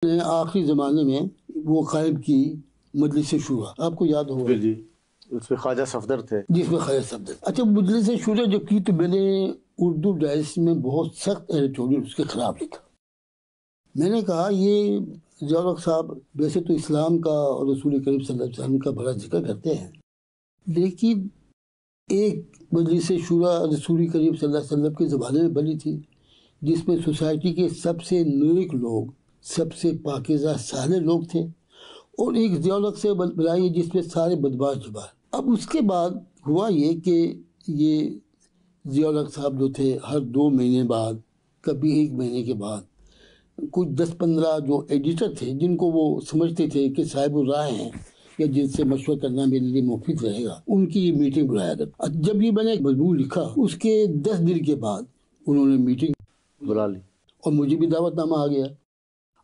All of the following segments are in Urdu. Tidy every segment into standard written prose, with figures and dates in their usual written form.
آخری زمانے میں وہ قائم کی مجلس شورا، آپ کو یاد ہوگا؟ جی، اس میں خواجہ صفدر تھے، جس میں خواجہ صفدر۔ اچھا، مجلس شورا جو کی تو میں نے اردو ڈائجسٹ میں بہت سخت ایڈیٹوریل اس کے خلاف لکھا۔ میں نے کہا یہ ضیاء الحق صاحب ویسے تو اسلام کا اور رسول کریم صلی اللہ علیہ وسلم کا بڑا ذکر کرتے ہیں، لیکن ایک مجلس شورا رسول کریم صلی اللہ علیہ وسلم کے زمانے میں بنی تھی، جس میں سوسائٹی کے سب سے نیک لوگ، سب سے پاکیزہ صالح لوگ تھے، اور ایک ضیاء الحق سے بنائی جس میں سارے بدماش جمع۔ اب اس کے بعد ہوا یہ کہ یہ ضیاء الحق صاحب جو تھے ہر 2 مہینے بعد، کبھی 1 مہینے کے بعد، کچھ 10-15 جو ایڈیٹر تھے جن کو وہ سمجھتے تھے کہ صاحب الرائے ہیں یا جن سے مشورہ کرنا میرے لیے مفید رہے گا، ان کی یہ میٹنگ بلایا کرتا۔ جب یہ میں نے ایک مضمون لکھا، اس کے 10 دن کے بعد انہوں نے میٹنگ بلا لی اور مجھے بھی دعوت نامہ آ گیا۔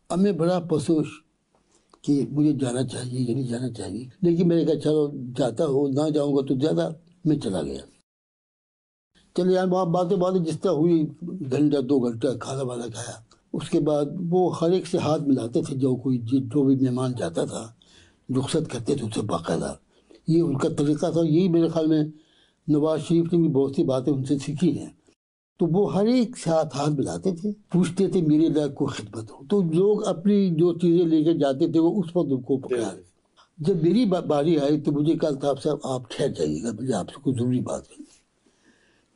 اب میں بڑا پرسوش کہ مجھے جانا چاہیے یا نہیں جانا چاہیے، لیکن میں نے کہا چلو جاتا ہو، نہ جاؤں گا تو زیادہ، میں چلا گیا۔ چلے یار وہاں باتیں جس طرح ہوئی، گھنٹہ 2 گھنٹہ کھانا وانا کھایا۔ اس کے بعد وہ ہر ایک سے ہاتھ ملاتے تھے، جو بھی مہمان جاتا تھا رخصت کرتے تھے اسے باقاعدہ، یہ ان کا طریقہ تھا۔ یہی میرے خیال میں نواز شریف نے بھی بہت سی باتیں ان سے سیکھی ہیں۔ تو وہ ہر ایک ساتھ ہاتھ ملاتے تھے، پوچھتے تھے میرے لائق کوئی خدمت ہو، تو لوگ اپنی جو چیزیں لے کے جاتے تھے وہ اس وقت ان کو پکڑا۔ جب میری باری آئی تو مجھے کہا الطاف صاحب آپ ٹھہر جائیے گا، مجھے آپ سے کوئی ضروری بات کرنی۔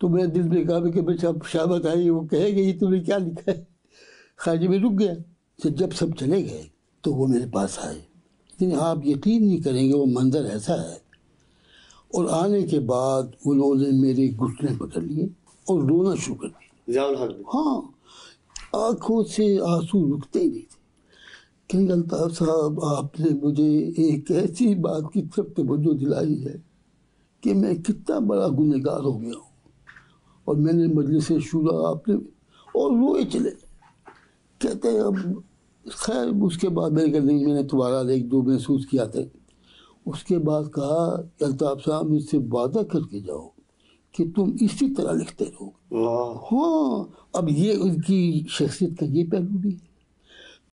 تو میں دل میں کہا کہ بھائی صاحب شامت آئی، وہ کہے گا یہ تم نے کیا لکھا ہے؟ خارجی میں رک گیا۔ تو جب سب چلے گئے تو وہ میرے پاس آئے، لیکن آپ یقین نہیں کریں گے وہ منظر ایسا ہے۔ اور آنے کے بعد انہوں نے میرے گھٹنے پکڑ لیے اور رونا شروع کر دیا۔ ضیاء الحق، ہاں، آنکھوں سے آنسو رکتے ہی نہیں تھے۔ کہ الطاف صاحب آپ نے مجھے ایک ایسی بات کی طرف توجہ دلائی ہے کہ میں کتنا بڑا گنہگار ہو گیا ہوں، اور میں نے مجلس شورا آپ نے، اور روئے چلے۔ کہتے ہیں اب خیر اس کے بعد میں نے کہا نہیں، میں نے تمہارا 1-2 محسوس کیا تھا۔ اس کے بعد کہا الطاف صاحب مجھ سے وعدہ کر کے جاؤ کہ تم اسی طرح لکھتے رہو۔ ہاں، اب یہ ان کی شخصیت کا یہ پہلو بھی ہے۔